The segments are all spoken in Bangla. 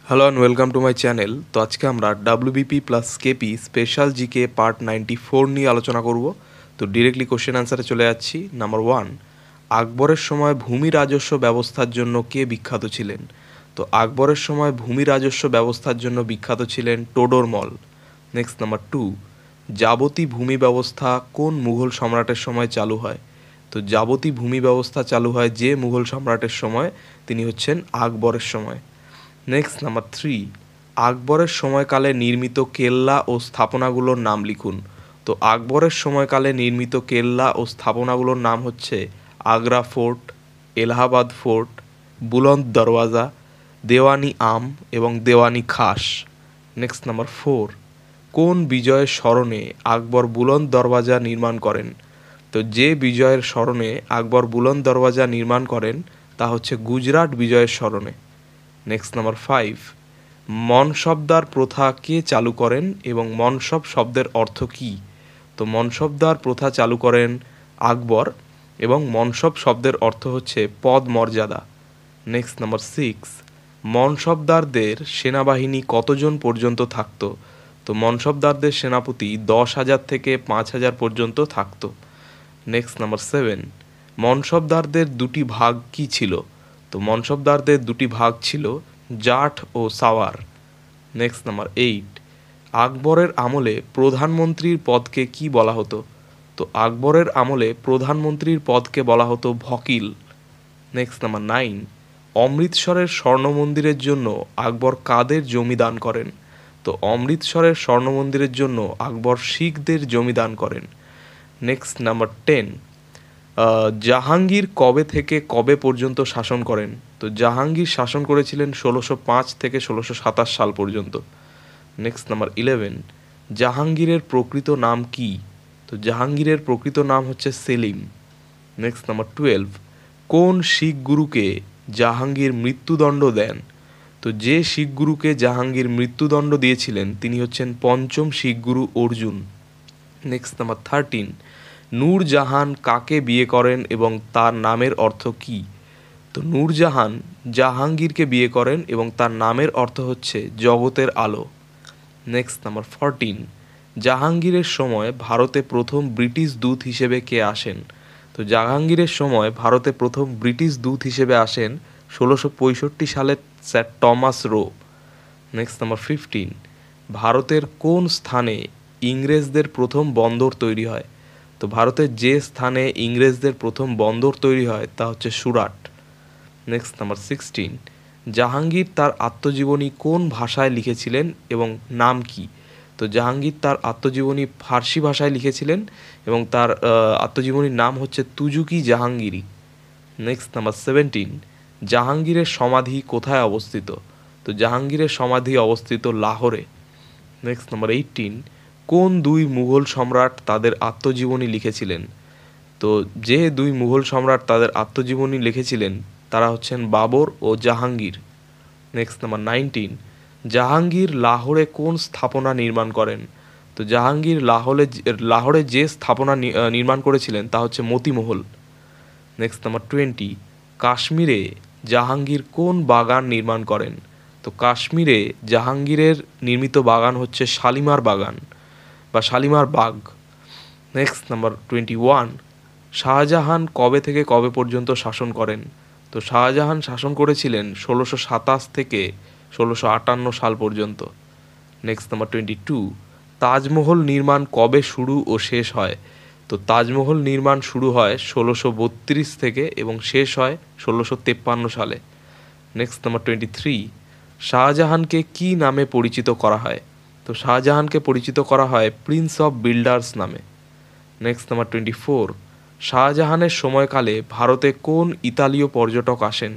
Hello and welcome to my channel. তো আজকে আমরা WBP plus KP special GK part 94 নিয়ে আলোচনা করব। তো ডিরেক্টলি কোশ্চেন অ্যান্সারে চলে যাচ্ছি। নাম্বার 1, আকবরের সময় ভূমি রাজস্ব ব্যবস্থার জন্য কে বিখ্যাত ছিলেন? তো আকবরের সময় ভূমি রাজস্ব ব্যবস্থার জন্য বিখ্যাত ছিলেন টোডরমল। নেক্সট নাম্বার 2, যাবতী ভূমি ব্যবস্থা কোন মুঘল সম্রাটের সময় চালু হয়? তো যাবতী ভূমি ব্যবস্থা চালু হয় যে মুঘল সম্রাটের সময়, তিনি হচ্ছেন আকবরের সময়। নেক্সট নাম্বার 3, আকবরের সময়কালে নির্মিত কেল্লা ও স্থাপনাগুলোর নাম লিখুন। তো আকবরের সময়কালে নির্মিত কেল্লা ও স্থাপনাগুলোর নাম হচ্ছে আগ্রা ফোর্ট, এলাহাবাদ ফোর্ট, বুলন্দ দরওয়াজা, দেওয়ানি আম এবং দেওয়ানি খাস। নেক্সট নাম্বার 4, কোন বিজয়ের স্মরণে আকবর বুলন্দ দরওয়াজা নির্মাণ করেন? তো যে বিজয়ের স্মরণে আকবর বুলন্দ দরওয়াজা নির্মাণ করেন তা হচ্ছে গুজরাট বিজয়ের স্মরণে। নেক্সট নাম্বার 5, মনসবদার প্রথা কে চালু করেন এবং মনসব শব্দের অর্থ কী? তো মনসবদার প্রথা চালু করেন আকবর এবং মনসব শব্দের অর্থ হচ্ছে পদ মর্যাদা। নেক্সট নাম্বার 6, মনসবদারদের সেনাবাহিনী কতজন পর্যন্ত থাকতো? তো মনসবদারদের সেনাপতি 10,000 থেকে 5,000 পর্যন্ত থাকতো। নেক্সট নাম্বার 7, মনসবদারদের দুটি ভাগ কী ছিল? তো মনসবদারদের দুটি ভাগ ছিল জাঠ ও সাওয়ার। নেক্সট নাম্বার 8, আকবরের আমলে প্রধানমন্ত্রীর পদকে কি বলা হতো? তো আকবরের আমলে প্রধানমন্ত্রীর পদকে বলা হতো ভকিল। নেক্সট নাম্বার 9, অমৃতসরের স্বর্ণ মন্দিরের জন্য আকবর কাদের জমি দান করেন? তো অমৃতসরের স্বর্ণ মন্দিরের জন্য আকবর শিখদের জমি দান করেন। নেক্সট নাম্বার 10, জাহাঙ্গীর কবে থেকে কবে পর্যন্ত শাসন করেন? তো জাহাঙ্গীর শাসন করেছিলেন 1605 থেকে 1627 সাল পর্যন্ত। নেক্সট নাম্বার 11, জাহাঙ্গীরের প্রকৃত নাম কি? তো জাহাঙ্গীরের প্রকৃত নাম হচ্ছে সেলিম। নেক্সট নাম্বার 12, কোন শিখ গুরুকে জাহাঙ্গীর মৃত্যুদণ্ড দেন? তো যে শিখ গুরুকে জাহাঙ্গীর মৃত্যুদণ্ড দিয়েছিলেন তিনি হচ্ছেন পঞ্চম শিখ গুরু অর্জুন। নেক্সট নাম্বার 13, নূরজাহান কাকে বিয়ে করেন এবং তার নামের অর্থ কী? তো নূরজাহান জাহাঙ্গীরকে বিয়ে করেন এবং তার নামের অর্থ হচ্ছে জগতের আলো। নেক্সট নাম্বার 14, জাহাঙ্গীরের সময় ভারতে প্রথম ব্রিটিশ দূত হিসেবে কে আসেন? তো জাহাঙ্গীরের সময় ভারতে প্রথম ব্রিটিশ দূত হিসেবে আসেন 1665 সালে sir Thomas Roe. Next number 15, ভারতের কোন স্থানে ইংরেজদের প্রথম বন্দর তৈরি হয়? তো ভারতের যে স্থানে ইংরেজদের প্রথম বন্দর তৈরি হয় তা হচ্ছে সুরাট। নেক্সট নাম্বার 16, জাহাঙ্গীর তার আত্মজীবনী কোন ভাষায় লিখেছিলেন এবং নাম কি? তো জাহাঙ্গীর তার আত্মজীবনী ফার্সি ভাষায় লিখেছিলেন এবং তার আত্মজীবনীর নাম হচ্ছে তুজুকি জাহাঙ্গীরি। নেক্সট নাম্বার 17, জাহাঙ্গীরের সমাধি কোথায় অবস্থিত? তো জাহাঙ্গীরের সমাধি অবস্থিত লাহোরে। নেক্সট নাম্বার 18, কোন দুই মুঘল সম্রাট তাদের আত্মজীবনী লিখেছিলেন? তো যে দুই মুঘল সম্রাট তাদের আত্মজীবনী লিখেছিলেন তারা হচ্ছেন বাবর ও জাহাঙ্গীর। নেক্সট নাম্বার 19, জাহাঙ্গীর লাহোরে কোন স্থাপনা নির্মাণ করেন? তো জাহাঙ্গীর লাহোরে যে স্থাপনা নির্মাণ করেছিলেন তা হচ্ছে মতিমহল। নেক্সট নাম্বার 20, কাশ্মীরে জাহাঙ্গীর কোন বাগান নির্মাণ করেন? তো কাশ্মীরে জাহাঙ্গীরের নির্মিত বাগান হচ্ছে শালিমার বাগান বা শালিমার বাগ। নেক্সট নাম্বার 21, শাহজাহান কবে থেকে কবে পর্যন্ত শাসন করেন? তো শাহজাহান শাসন করেছিলেন 1627 থেকে 1658 সাল পর্যন্ত। নেক্সট নাম্বার 22, তাজমহল নির্মাণ কবে শুরু ও শেষ হয়? তো তাজমহল নির্মাণ শুরু হয় 1632 থেকে এবং শেষ হয় 1653 সালে। নেক্সট নাম্বার 23, শাহজাহানকে কী নামে পরিচিত করা হয়? তো শাহজাহানকে পরিচিত করা হয় প্রিন্স অফ বিল্ডার্স নামে। নেক্সট নাম্বার 24, শাহজাহানের সময়কালে ভারতে কোন ইতালীয় পর্যটক আসেন?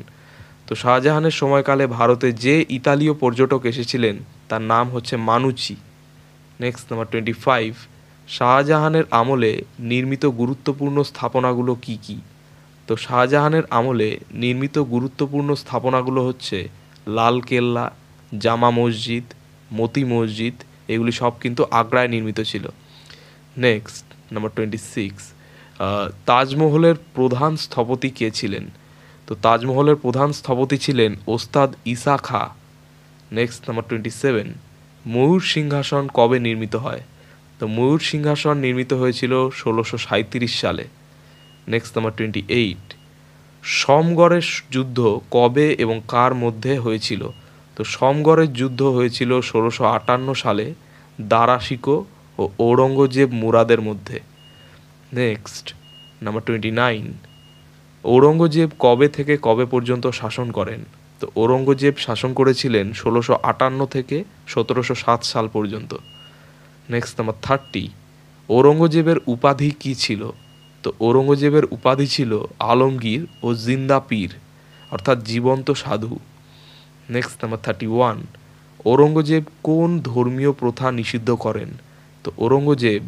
তো শাহজাহানের সময়কালে ভারতে যে ইতালীয় পর্যটক এসেছিলেন তার নাম হচ্ছে মানুচি। নেক্সট নাম্বার 25, শাহজাহানের আমলে নির্মিত গুরুত্বপূর্ণ স্থাপনাগুলো কি কি? তো শাহজাহানের আমলে নির্মিত গুরুত্বপূর্ণ স্থাপনাগুলো হচ্ছে লালকেল্লা, জামা মসজিদ, মতি মসজিদ, এগুলি সব কিন্তু আগ্রায় নির্মিত ছিল। নেক্সট নাম্বার 26, তাজমহলের প্রধান স্থপতি কে ছিলেন? তো তাজমহলের প্রধান স্থপতি ছিলেন ওস্তাদ ঈসা খাঁ। নেক্সট নাম্বার 27, ময়ূর সিংহাসন কবে নির্মিত হয়? তো ময়ূর সিংহাসন নির্মিত হয়েছিল 1637 সালে। নেক্সট নাম্বার 28, সমগড়ের যুদ্ধ কবে এবং কার মধ্যে হয়েছিল? তো সমগড়ের যুদ্ধ হয়েছিল 1658 সালে দারা শিকো ও ঔরঙ্গজেব মুরাদের মধ্যে। নেক্সট নাম্বার 29, ঔরঙ্গজেব কবে থেকে কবে পর্যন্ত শাসন করেন? তো ঔরঙ্গজেব শাসন করেছিলেন 1658 থেকে 1707 সাল পর্যন্ত। নেক্সট নাম্বার 30, ঔরঙ্গজেবের উপাধি কী ছিল? তো ঔরঙ্গজেবের উপাধি ছিল আলমগীর ও জিন্দা পীর, অর্থাৎ জীবন্ত সাধু। নেক্সট নাম্বার 31, ঔরঙ্গজেব কোন ধর্মীয় প্রথা নিষিদ্ধ করেন? তো ঔরঙ্গজেব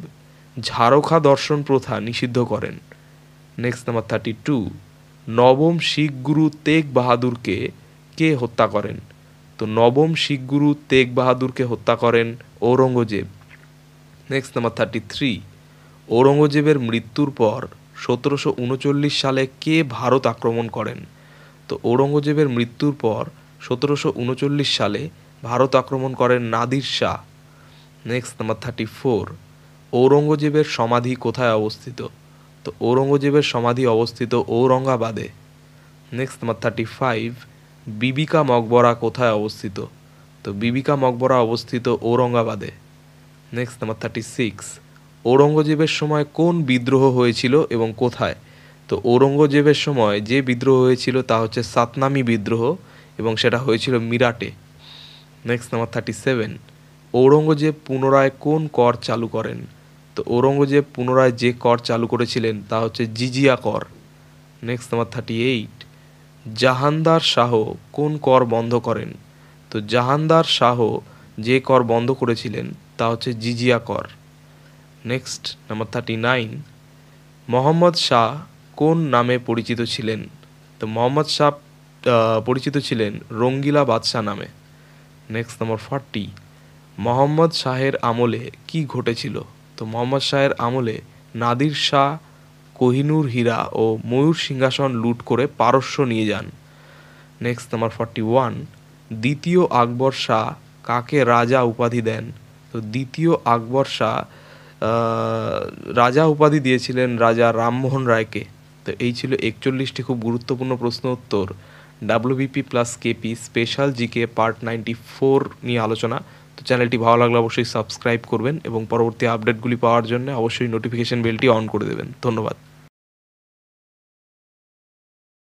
ঝারখা দর্শন প্রথা নিষিদ্ধ করেন। নেক্সট নাম্বার 32, নবম শিখ গুরু তেগ বাহাদুরকে কে হত্যা করেন? তো নবম শিখ গুরু তেগ বাহাদুরকে হত্যা করেন ঔরঙ্গজেব। নেক্সট নাম্বার 33, ঔরঙ্গজেবের মৃত্যুর পর 1739 সালে কে ভারত আক্রমণ করেন? তো ঔরঙ্গজেবের মৃত্যুর পর 1739 সালে ভারত আক্রমণ করেন নাদির শাহ। নেক্সট নাম্বার 34, ঔরঙ্গজেবের সমাধি কোথায় অবস্থিত? তো ঔরঙ্গজেবের সমাধি অবস্থিত ঔরঙ্গাবাদে। নেক্সট নাম্বার 35, বিবিকা মকবরা কোথায় অবস্থিত? তো বিবিকা মকবরা অবস্থিত ঔরঙ্গাবাদে। নেক্সট নাম্বার 36, ঔরঙ্গজেবের সময় কোন বিদ্রোহ হয়েছিল এবং কোথায়? তো ঔরঙ্গজেবের সময় যে বিদ্রোহ হয়েছিল তা হচ্ছে সাতনামি বিদ্রোহ এবং সেটা হয়েছিল মিরাটে। নেক্সট নাম্বার 37, ঔরঙ্গজেব পুনরায় কোন কর চালু করেন? তো ঔরঙ্গজেব পুনরায় যে কর চালু করেছিলেন তা হচ্ছে জিজিয়া কর। নেক্সট নাম্বার 38, জাহানদার শাহ কোন কর বন্ধ করেন? তো জাহানদার শাহ যে কর বন্ধ করেছিলেন তা হচ্ছে জিজিয়া কর। নেক্সট নাম্বার 39, মোহাম্মদ শাহ কোন নামে পরিচিত ছিলেন? তো মোহাম্মদ শাহ পরিচিত ছিলেন রঙ্গিলা বাদশাহ নামে। নেক্সট নাম্বার 40, মোহাম্মদ শাহের আমলে কি ঘটেছিল? তো মোহাম্মদ শাহের আমলে নাদির শাহ কোহিনূর হীরা ও ময়ূর সিংহাসন লুট করে পারস্য নিয়ে যান। নেক্সট নাম্বার 41, দ্বিতীয় আকবর শাহ কাকে রাজা উপাধি দেন? তো দ্বিতীয় আকবর শাহ রাজা উপাধি দিয়েছিলেন রাজা রামমোহন রায়কে। তো এই ছিল 41টি খুব গুরুত্বপূর্ণ প্রশ্ন উত্তর WBP plus KP special GK part 94 নিয়ে আলোচনা। তো চ্যানেলটি ভালো লাগলে অবশ্যই সাবস্ক্রাইব করবেন এবং পরবর্তী আপডেটগুলি পাওয়ার জন্য অবশ্যই নোটিফিকেশন বেলটি অন করে দেবেন। ধন্যবাদ।